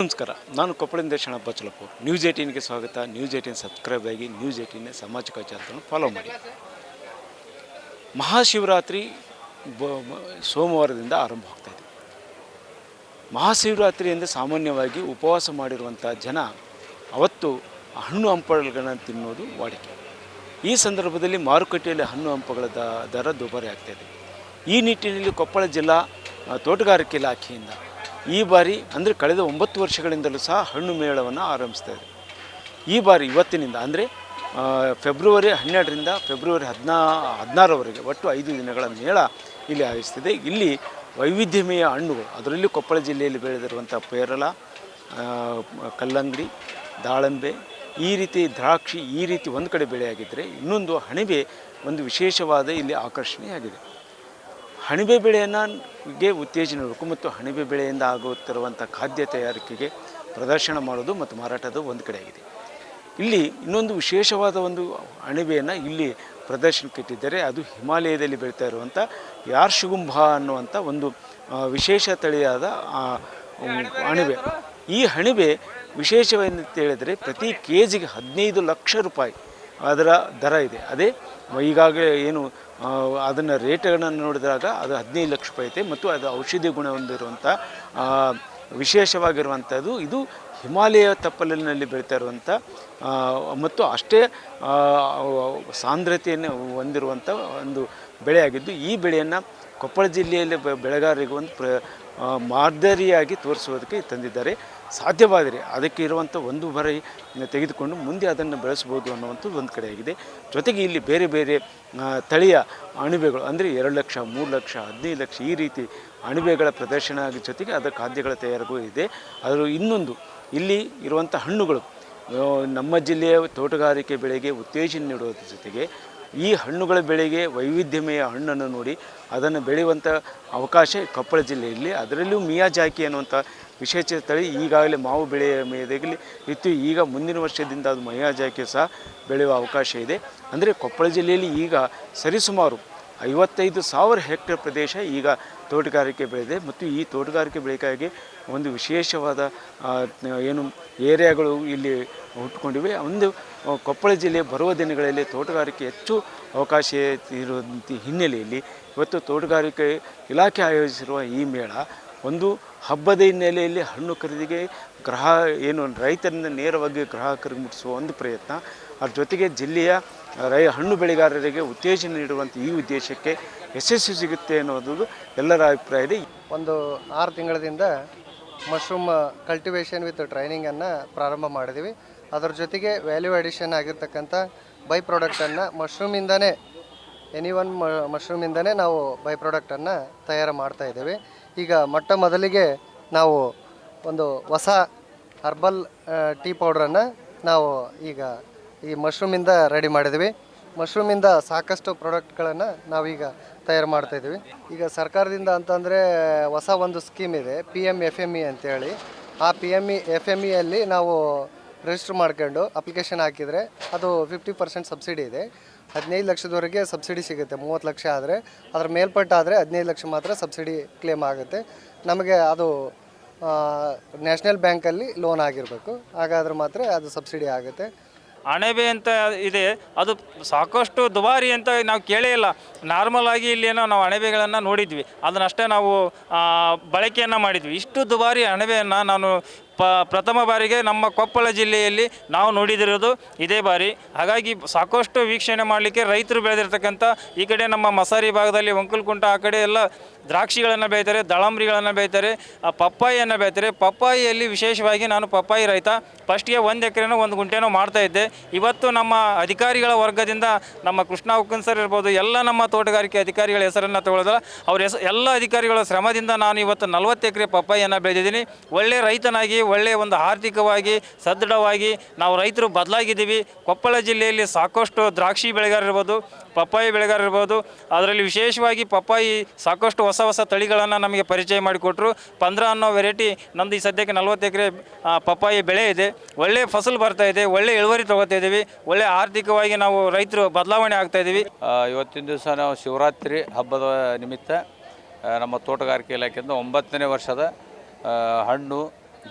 ನಮಸ್ಕಾರ, ನಾನು ಕೊಪ್ಪಳದಿಂದ ಶರಣಪ್ಪ ಚಲಪು. ನ್ಯೂಸ್ 18ಗೆ ಸ್ವಾಗತ. ನ್ಯೂಸ್ 18 ಸಬ್ಸ್ಕ್ರೈಬ್ ಆಗಿ ನ್ಯೂಸ್ 18 ಸಾಮಾಜಿಕ ಜಾಲತಾಣ ಫಾಲೋ ಮಾಡಿ. ಮಹಾಶಿವರಾತ್ರಿ ಸೋಮವಾರದಿಂದ ಆರಂಭವಾಗ್ತಾಯಿದೆ. ಮಹಾಶಿವರಾತ್ರಿಯಿಂದ ಸಾಮಾನ್ಯವಾಗಿ ಉಪವಾಸ ಮಾಡಿರುವಂಥ ಜನ ಅವತ್ತು ಹಣ್ಣು ಹಂಪಲುಗಳನ್ನು ತಿನ್ನೋದು ವಾಡಿಕೆ. ಈ ಸಂದರ್ಭದಲ್ಲಿ ಮಾರುಕಟ್ಟೆಯಲ್ಲಿ ಹಣ್ಣು ಹಂಪಗಳ ದರ ದುಬಾರಿ ಆಗ್ತಾಯಿದೆ. ಈ ನಿಟ್ಟಿನಲ್ಲಿ ಕೊಪ್ಪಳ ಜಿಲ್ಲಾ ತೋಟಗಾರಿಕೆ ಇಲಾಖೆಯಿಂದ ಈ ಬಾರಿ ಅಂದರೆ ಕಳೆದ 9 ವರ್ಷಗಳಿಂದಲೂ ಸಹ ಹಣ್ಣು ಮೇಳವನ್ನು ಆರಂಭಿಸ್ತಾ ಇದೆ. ಈ ಬಾರಿ ಇವತ್ತಿನಿಂದ ಅಂದರೆ ಫೆಬ್ರವರಿ 12ರಿಂದ ಫೆಬ್ರವರಿ 16ರವರೆಗೆ ಒಟ್ಟು 5 ದಿನಗಳ ಮೇಳ ಇಲ್ಲಿ ಆಯೋಜಿಸ್ತಿದೆ. ಇಲ್ಲಿ ವೈವಿಧ್ಯಮಯ ಹಣ್ಣುಗಳು, ಅದರಲ್ಲಿ ಕೊಪ್ಪಳ ಜಿಲ್ಲೆಯಲ್ಲಿ ಬೆಳೆದಿರುವಂಥ ಪೇರಲ, ಕಲ್ಲಂಗಡಿ, ದಾಳಿಂಬೆ, ಈ ರೀತಿ ದ್ರಾಕ್ಷಿ, ಈ ರೀತಿ ಒಂದು ಕಡೆ ಬೆಳೆಯಾಗಿದ್ದರೆ ಇನ್ನೊಂದು ಅಣಬೆ ಒಂದು ವಿಶೇಷವಾದ ಇಲ್ಲಿ ಆಕರ್ಷಣೆಯಾಗಿದೆ. ಅಣಬೆ ಬೆಳೆಯನ್ನು ಉತ್ತೇಜನ ನೀಡಬೇಕು ಮತ್ತು ಅಣಬೆ ಬೆಳೆಯಿಂದ ಆಗುತ್ತಿರುವಂಥ ಖಾದ್ಯ ತಯಾರಿಕೆಗೆ ಪ್ರದರ್ಶನ ಮಾಡೋದು ಮತ್ತು ಮಾರಾಟದ ಒಂದು ಕಡೆಯಾಗಿದೆ. ಇಲ್ಲಿ ಇನ್ನೊಂದು ವಿಶೇಷವಾದ ಒಂದು ಅಣಬೆಯನ್ನು ಇಲ್ಲಿ ಪ್ರದರ್ಶನಕ್ಕೆ ಇಟ್ಟಿದ್ದಾರೆ. ಅದು ಹಿಮಾಲಯದಲ್ಲಿ ಬೆಳೀತಾ ಇರುವಂಥ ಯಾರ್ಶುಗುಂಬ ಅನ್ನುವಂಥ ಒಂದು ವಿಶೇಷ ತಳಿಯಾದ ಅಣಬೆ. ಈ ಅಣಬೆ ವಿಶೇಷವೇನಂತ ಹೇಳಿದರೆ ಪ್ರತಿ ಕೆಜಿಗೆ 15 ಲಕ್ಷ ರೂಪಾಯಿ ಅದರ ದರ ಇದೆ. ಅದೇ ಈಗಾಗಲೇ ಏನು ಅದನ್ನು ರೇಟ್ಗಳನ್ನು ನೋಡಿದಾಗ ಅದು 15 ಲಕ್ಷ ರೂಪಾಯಿ ಐತೆ ಮತ್ತು ಅದು ಔಷಧಿ ಗುಣ ಹೊಂದಿರುವಂಥ ವಿಶೇಷವಾಗಿರುವಂಥದ್ದು. ಇದು ಹಿಮಾಲಯ ತಪ್ಪಲಿನಲ್ಲಿ ಬೆಳೀತಾ ಇರುವಂಥ ಮತ್ತು ಅಷ್ಟೇ ಸಾಂದ್ರತೆಯನ್ನು ಹೊಂದಿರುವಂಥ ಒಂದು ಬೆಳೆಯಾಗಿದ್ದು, ಈ ಬೆಳೆಯನ್ನು ಕೊಪ್ಪಳ ಜಿಲ್ಲೆಯಲ್ಲಿ ಬೆಳೆಗಾರರಿಗೆ ಒಂದು ಮಾದರಿಯಾಗಿ ತೋರಿಸುವುದಕ್ಕೆ ತಂದಿದ್ದಾರೆ. ಸಾಧ್ಯವಾದರೆ ಅದಕ್ಕೆ ಇರುವಂಥ ಒಂದು ಬರೆ ತೆಗೆದುಕೊಂಡು ಮುಂದೆ ಅದನ್ನು ಬೆಳೆಸ್ಬೋದು ಅನ್ನುವಂಥದ್ದು ಒಂದು ಕಡೆಯಾಗಿದೆ. ಜೊತೆಗೆ ಇಲ್ಲಿ ಬೇರೆ ಬೇರೆ ತಳಿಯ ಅಣಬೆಗಳು ಅಂದರೆ 2 ಲಕ್ಷ, 3 ಲಕ್ಷ, 15 ಲಕ್ಷ ಈ ರೀತಿ ಅಣಬೆಗಳ ಪ್ರದರ್ಶನ ಜೊತೆಗೆ ಅದರ ಖಾದ್ಯಗಳ ತಯಾರಿಗೂ ಇದೆ. ಅದರ ಇನ್ನೊಂದು ಇಲ್ಲಿ ಇರುವಂಥ ಹಣ್ಣುಗಳು ನಮ್ಮ ಜಿಲ್ಲೆಯ ತೋಟಗಾರಿಕೆ ಬೆಳೆಗೆ ಉತ್ತೇಜನ ನೀಡುವುದರ ಜೊತೆಗೆ ಈ ಹಣ್ಣುಗಳ ಬೆಳೆಗೆ ವೈವಿಧ್ಯಮಯ ಹಣ್ಣನ್ನು ನೋಡಿ ಅದನ್ನು ಬೆಳೆಯುವಂಥ ಅವಕಾಶ ಕೊಪ್ಪಳ ಜಿಲ್ಲೆಯಲ್ಲಿ, ಅದರಲ್ಲೂ ಮಿಯಾಜಾಕಿ ಅನ್ನುವಂಥ ವಿಶೇಷ ತಳಿ ಈಗಾಗಲೇ ಮಾವು ಬೆಳೆಯ ಮೇದಲ್ಲಿ ಇತ್ತು. ಈಗ ಮುಂದಿನ ವರ್ಷದಿಂದ ಅದು ಮಿಯಾಜಾಕಿ ಸಹ ಬೆಳೆಯುವ ಅವಕಾಶ ಇದೆ. ಅಂದರೆ ಕೊಪ್ಪಳ ಜಿಲ್ಲೆಯಲ್ಲಿ ಈಗ ಸರಿಸುಮಾರು 55,000 ಹೆಕ್ಟೇರ್ ಪ್ರದೇಶ ಈಗ ತೋಟಗಾರಿಕೆ ಬೆಳೆದಿದೆ ಮತ್ತು ಈ ತೋಟಗಾರಿಕೆ ಬೆಳೆಗಾಗಿ ಒಂದು ವಿಶೇಷವಾದ ಏನು ಏರಿಯಾಗಳು ಇಲ್ಲಿ ಹುಟ್ಟುಕೊಂಡಿವೆ. ಒಂದು ಕೊಪ್ಪಳ ಜಿಲ್ಲೆ ಬರುವ ದಿನಗಳಲ್ಲಿ ತೋಟಗಾರಿಕೆ ಹೆಚ್ಚು ಅವಕಾಶ ಇರುವಂಥ ಹಿನ್ನೆಲೆಯಲ್ಲಿ ಇವತ್ತು ತೋಟಗಾರಿಕೆ ಇಲಾಖೆ ಆಯೋಜಿಸಿರುವ ಈ ಮೇಳ ಒಂದು ಹಬ್ಬದ ಹಿನ್ನೆಲೆಯಲ್ಲಿ ಹಣ್ಣು ಖರೀದಿಗೆ ರೈತರಿಂದ ನೇರವಾಗಿ ಗ್ರಾಹಕರಿಗೆ ಮುಟ್ಟಿಸುವ ಒಂದು ಪ್ರಯತ್ನ. ಅದ್ರ ಜೊತೆಗೆ ಜಿಲ್ಲೆಯ ಹಣ್ಣು ಬೆಳೆಗಾರರಿಗೆ ಉತ್ತೇಜನ ನೀಡುವಂಥ ಈ ಉದ್ದೇಶಕ್ಕೆ ಯಶಸ್ಸು ಸಿಗುತ್ತೆ ಅನ್ನೋದು ಎಲ್ಲರ ಅಭಿಪ್ರಾಯ ಇದೆ. ಒಂದು 6 ತಿಂಗಳಿಂದ ಮಶ್ರೂಮ್ ಕಲ್ಟಿವೇಷನ್ ವಿತ್ ಟ್ರೈನಿಂಗನ್ನು ಪ್ರಾರಂಭ ಮಾಡಿದ್ದೀವಿ. ಅದರ ಜೊತೆಗೆ ವ್ಯಾಲ್ಯೂ ಅಡಿಷನ್ ಆಗಿರ್ತಕ್ಕಂಥ ಬೈ ಪ್ರಾಡಕ್ಟನ್ನು ಮಶ್ರೂಮಿಂದನೇ ಮಶ್ರೂಮಿಂದನೇ ನಾವು ಬೈ ಪ್ರಾಡಕ್ಟನ್ನು ತಯಾರು ಮಾಡ್ತಾಯಿದ್ದೇವೆ. ಈಗ ಮೊಟ್ಟ ಮೊದಲಿಗೆ ನಾವು ಒಂದು ಹೊಸ ಹರ್ಬಲ್ ಟೀ ಪೌಡ್ರನ್ನು ನಾವು ಈಗ ಈ ಮಶ್ರೂಮಿಂದ ರೆಡಿ ಮಾಡಿದ್ವಿ. ಮಶ್ರೂಮಿಂದ ಸಾಕಷ್ಟು ಪ್ರಾಡಕ್ಟ್ಗಳನ್ನು ನಾವೀಗ ತಯಾರು ಮಾಡ್ತಾಯಿದ್ದೀವಿ. ಈಗ ಸರ್ಕಾರದಿಂದ ಅಂತಂದರೆ ಹೊಸ ಒಂದು ಸ್ಕೀಮ್ ಇದೆ, PMFME ಅಂತೇಳಿ. ಆ PMFMEಯಲ್ಲಿ ನಾವು ರಿಜಿಸ್ಟರ್ ಮಾಡ್ಕೊಂಡು ಅಪ್ಲಿಕೇಶನ್ ಹಾಕಿದರೆ ಅದು 50% ಸಬ್ಸಿಡಿ ಇದೆ. 15 ಲಕ್ಷದವರೆಗೆ ಸಬ್ಸಿಡಿ ಸಿಗುತ್ತೆ. 30 ಲಕ್ಷ ಆದರೆ, ಅದರ ಮೇಲ್ಪಟ್ಟಾದರೆ 15 ಲಕ್ಷ ಮಾತ್ರ ಸಬ್ಸಿಡಿ ಕ್ಲೇಮ್ ಆಗುತ್ತೆ. ನಮಗೆ ಅದು ನ್ಯಾಷನಲ್ ಬ್ಯಾಂಕಲ್ಲಿ ಲೋನ್ ಆಗಿರಬೇಕು, ಹಾಗಾದ್ರೆ ಮಾತ್ರ ಅದು ಸಬ್ಸಿಡಿ ಆಗುತ್ತೆ. ಅಣಬೆ ಅಂತ ಇದೆ, ಅದು ಸಾಕಷ್ಟು ದುಬಾರಿ ಅಂತ ನಾವು ಕೇಳೇ ಇಲ್ಲ. ನಾರ್ಮಲ್ ಆಗಿ ಇಲ್ಲೇನೋ ನಾವು ಅಣಬೆಗಳನ್ನು ನೋಡಿದ್ವಿ, ಅದನ್ನಷ್ಟೇ ನಾವು ಬಳಕೆಯನ್ನು ಮಾಡಿದ್ವಿ. ಇಷ್ಟು ದುಬಾರಿ ಅಣಬೆಯನ್ನು ನಾನು ಪ್ರಥಮ ಬಾರಿಗೆ ನಮ್ಮ ಕೊಪ್ಪಳ ಜಿಲ್ಲೆಯಲ್ಲಿ ನಾವು ನೋಡಿದಿರೋದು ಇದೇ ಬಾರಿ. ಹಾಗಾಗಿ ಸಾಕಷ್ಟು ವೀಕ್ಷಣೆ ಮಾಡಲಿಕ್ಕೆ ರೈತರು ಬೆಳೆದಿರ್ತಕ್ಕಂಥ ಈ ಕಡೆ ನಮ್ಮ ಮಸಾರಿ ಭಾಗದಲ್ಲಿ ಒಂಕಲ್ಕುಂಟ ಆ ಕಡೆ ಎಲ್ಲ ದ್ರಾಕ್ಷಿಗಳನ್ನು ಬೆಳೀತಾರೆ, ದಾಳಂಬ್ರಿಗಳನ್ನು ಬೆಳೀತಾರೆ, ಪಪ್ಪಾಯಿಯನ್ನು ಬೆಳೀತಾರೆ. ಪಪ್ಪಾಯಿಯಲ್ಲಿ ವಿಶೇಷವಾಗಿ ನಾನು ಪಪ್ಪಾಯಿ ರೈತ. ಫಸ್ಟ್ಗೆ 1 ಎಕರೆನೋ 1 ಗುಂಟೆನೋ ಮಾಡ್ತಾಯಿದ್ದೆ. ಇವತ್ತು ನಮ್ಮ ಅಧಿಕಾರಿಗಳ ವರ್ಗದಿಂದ ನಮ್ಮ ಕೃಷ್ಣ ಉಕ್ಕನ್ ಸರ್ ಇರ್ಬೋದು, ಎಲ್ಲ ನಮ್ಮ ತೋಟಗಾರಿಕೆ ಅಧಿಕಾರಿಗಳ ಹೆಸರನ್ನು ತಗೊಳ್ಳೋದಲ್ಲ, ಎಲ್ಲ ಅಧಿಕಾರಿಗಳ ಶ್ರಮದಿಂದ ನಾನು ಇವತ್ತು 40 ಎಕರೆ ಪಪ್ಪಾಯಿಯನ್ನು ಬೆಳೆದಿದ್ದೀನಿ. ಒಳ್ಳೆಯ ರೈತನಾಗಿ, ಒಳ್ಳೆಯ ಒಂದು ಆರ್ಥಿಕವಾಗಿ ಸದೃಢವಾಗಿ ನಾವು ರೈತರು ಬದಲಾಗಿದ್ದೀವಿ. ಕೊಪ್ಪಳ ಜಿಲ್ಲೆಯಲ್ಲಿ ಸಾಕಷ್ಟು ದ್ರಾಕ್ಷಿ ಬೆಳೆಗಾರರಿರ್ಬೋದು, ಪಪ್ಪಾಯಿ ಬೆಳೆಗಾರರಿರ್ಬೋದು, ಅದರಲ್ಲಿ ವಿಶೇಷವಾಗಿ ಪಪ್ಪಾಯಿ ಸಾಕಷ್ಟು ಹೊಸ ತಳಿಗಳನ್ನು ನಮಗೆ ಪರಿಚಯ ಮಾಡಿಕೊಟ್ರು. 15 ಅನ್ನೋ ವೆರೈಟಿ ನಮ್ಮದು ಈ ಸದ್ಯಕ್ಕೆ 40 ಎಕರೆ ಪಪ್ಪಾಯಿ ಬೆಳೆ ಇದೆ. ಒಳ್ಳೆಯ ಫಸಲು ಬರ್ತಾಯಿದೆ, ಒಳ್ಳೆಯ ಇಳುವರಿ ತೊಗೋತಾ ಇದ್ದೀವಿ, ಒಳ್ಳೆಯ ಆರ್ಥಿಕವಾಗಿ ನಾವು ರೈತರು ಬದಲಾವಣೆ ಆಗ್ತಾಯಿದ್ದೀವಿ. ಇವತ್ತಿನ ದಿವಸ ನಾವು ಶಿವರಾತ್ರಿ ಹಬ್ಬದ ನಿಮಿತ್ತ ನಮ್ಮ ತೋಟಗಾರಿಕೆ ಇಲಾಖೆಯಿಂದ 9ನೇ ವರ್ಷದ ಹಣ್ಣು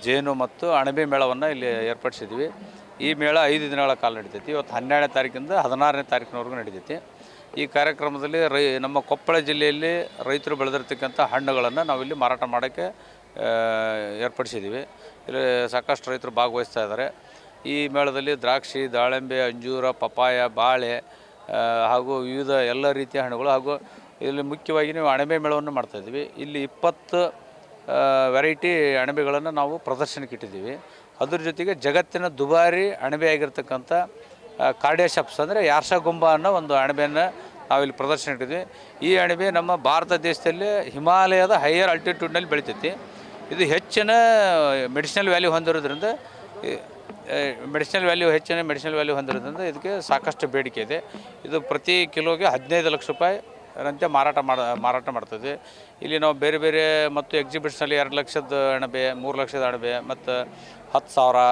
ಜೇನು ಮತ್ತು ಅಣಬೆ ಮೇಳವನ್ನು ಇಲ್ಲಿ ಏರ್ಪಡಿಸಿದ್ವಿ. ಈ ಮೇಳ 5 ದಿನಗಳ ಕಾಲ ನಡೀತೈತಿ. ಇವತ್ತು 12ನೇ ತಾರೀಕಿಂದ 16ನೇ ತಾರೀಕಿನವರೆಗೂ ನಡೀತೈತಿ. ಈ ಕಾರ್ಯಕ್ರಮದಲ್ಲಿ ನಮ್ಮ ಕೊಪ್ಪಳ ಜಿಲ್ಲೆಯಲ್ಲಿ ರೈತರು ಬೆಳೆದಿರ್ತಕ್ಕಂಥ ಹಣ್ಣುಗಳನ್ನು ನಾವಿಲ್ಲಿ ಮಾರಾಟ ಮಾಡೋಕ್ಕೆ ಏರ್ಪಡಿಸಿದ್ದೀವಿ. ಇಲ್ಲಿ ಸಾಕಷ್ಟು ರೈತರು ಭಾಗವಹಿಸ್ತಾ ಇದ್ದಾರೆ. ಈ ಮೇಳದಲ್ಲಿ ದ್ರಾಕ್ಷಿ, ದಾಳಿಂಬೆ, ಅಂಜೂರ, ಪಪಾಯ, ಬಾಳೆ ಹಾಗೂ ವಿವಿಧ ಎಲ್ಲ ರೀತಿಯ ಹಣ್ಣುಗಳು ಹಾಗೂ ಇಲ್ಲಿ ಮುಖ್ಯವಾಗಿ ನೀವು ಅಣಬೆ ಮೇಳವನ್ನು ಮಾಡ್ತಾಯಿದ್ದೀವಿ. ಇಲ್ಲಿ 20 ವೆರೈಟಿ ಅಣಬೆಗಳನ್ನು ನಾವು ಪ್ರದರ್ಶನಕ್ಕೆ ಇಟ್ಟಿದ್ದೀವಿ. ಅದ್ರ ಜೊತೆಗೆ ಜಗತ್ತಿನ ದುಬಾರಿ ಅಣಬೆ ಆಗಿರ್ತಕ್ಕಂಥ ಕಾರ್ಡಿಯಾಶಪ್ಸ್ ಅಂದರೆ ಯಾರ್ಷಗುಂಬ ಅನ್ನೋ ಒಂದು ಅಣಬೆಯನ್ನು ನಾವಿಲ್ಲಿ ಪ್ರದರ್ಶನ ಇಟ್ಟಿದ್ವಿ. ಈ ಅಣಬೆ ನಮ್ಮ ಭಾರತ ದೇಶದಲ್ಲಿ ಹಿಮಾಲಯದ ಹೈಯರ್ ಆಲ್ಟಿಟ್ಯೂಡ್ನಲ್ಲಿ ಬೆಳಿತೈತಿ. ಇದು ಹೆಚ್ಚಿನ ಮೆಡಿಸಿನಲ್ ವ್ಯಾಲ್ಯೂ ಹೊಂದಿರೋದ್ರಿಂದ ಹೆಚ್ಚಿನ ಮೆಡಿಸಿನಲ್ ವ್ಯಾಲ್ಯೂ ಹೊಂದಿರೋದ್ರಿಂದ ಇದಕ್ಕೆ ಸಾಕಷ್ಟು ಬೇಡಿಕೆ ಇದೆ. ಇದು ಪ್ರತಿ ಕಿಲೋಗೆ 15 ಲಕ್ಷ ರೂಪಾಯಿ ರಂತೆ ಮಾರಾಟ ಮಾಡ್ತದೆ. ಇಲ್ಲಿ ನಾವು ಬೇರೆ ಬೇರೆ ಮತ್ತು ಎಕ್ಸಿಬಿಷನಲ್ಲಿ 2 ಲಕ್ಷದ ಅಣಬೆ, 3 ಲಕ್ಷದ ಅಣಬೆ ಮತ್ತು 10,000,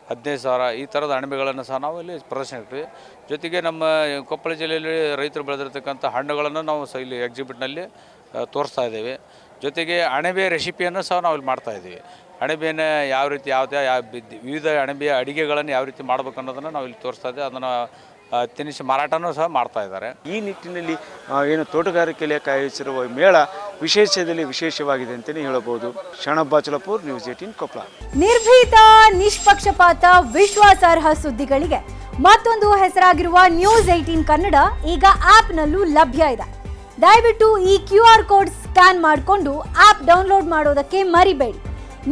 15,000 ಈ ಥರದ ಅಣಬೆಗಳನ್ನು ಸಹ ನಾವು ಇಲ್ಲಿ ಪ್ರದರ್ಶನ ಇರ್ತೀವಿ. ಜೊತೆಗೆ ನಮ್ಮ ಕೊಪ್ಪಳ ಜಿಲ್ಲೆಯಲ್ಲಿ ರೈತರು ಬೆಳೆದಿರ್ತಕ್ಕಂಥ ಹಣ್ಣುಗಳನ್ನು ನಾವು ಸಹ ಇಲ್ಲಿ ಎಕ್ಸಿಬಿಟ್ನಲ್ಲಿ ತೋರಿಸ್ತಾ ಇದ್ದೇವೆ. ಜೊತೆಗೆ ಅಣಬೆ ರೆಸಿಪಿಯನ್ನು ಸಹ ನಾವು ಇಲ್ಲಿ ಮಾಡ್ತಾಯಿದ್ದೀವಿ. ಅಣಬೆನ ಯಾವ ರೀತಿ ವಿವಿಧ ಅಣಬೆಯ ಅಡುಗೆಗಳನ್ನು ಯಾವ ರೀತಿ ಮಾಡ್ಬೇಕು ಅನ್ನೋದನ್ನು ನಾವು ಇಲ್ಲಿ ತೋರಿಸ್ತಾ ಇದ್ದೇವೆ. ಅದನ್ನು ತಿನಿಸಿ ಮಾರಾಟನೂ ಸಹ ಮಾಡ್ತಾ ಇದ್ದಾರೆ. ಈ ನಿಟ್ಟಿನಲ್ಲಿ ಏನು ತೋಟಗಾರಿಕೆ ಇಲಾಖೆ ಆಯೋಜಿಸಿರುವ ಮೇಳ ವಿಶೇಷದಲ್ಲಿ ವಿಶೇಷವಾಗಿದೆ ಅಂತಲೇ ಹೇಳಬಹುದು. ಶರಣಪ್ಪ ಬಾಚಲಪುರ್, ನ್ಯೂಸ್ 18 ಕೊಪ್ಪಳ. ನಿರ್ಭೀತ, ನಿಷ್ಪಕ್ಷಪಾತ, ವಿಶ್ವಾಸಾರ್ಹ ಸುದ್ದಿಗಳಿಗೆ ಮತ್ತೊಂದು ಹೆಸರಾಗಿರುವ ನ್ಯೂಸ್ 18 ಕನ್ನಡ ಈಗ ಆಪ್ನಲ್ಲೂ ಲಭ್ಯ ಇದೆ. ದಯವಿಟ್ಟು ಈ QR ಕೋಡ್ ಸ್ಕ್ಯಾನ್ ಮಾಡಿಕೊಂಡು ಆಪ್ ಡೌನ್ಲೋಡ್ ಮಾಡೋದಕ್ಕೆ ಮರಿಬೇಡಿ.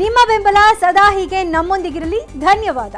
ನಿಮ್ಮ ಬೆಂಬಲ ಸದಾ ಹೀಗೆ ನಮ್ಮೊಂದಿಗಿರಲಿ. ಧನ್ಯವಾದ.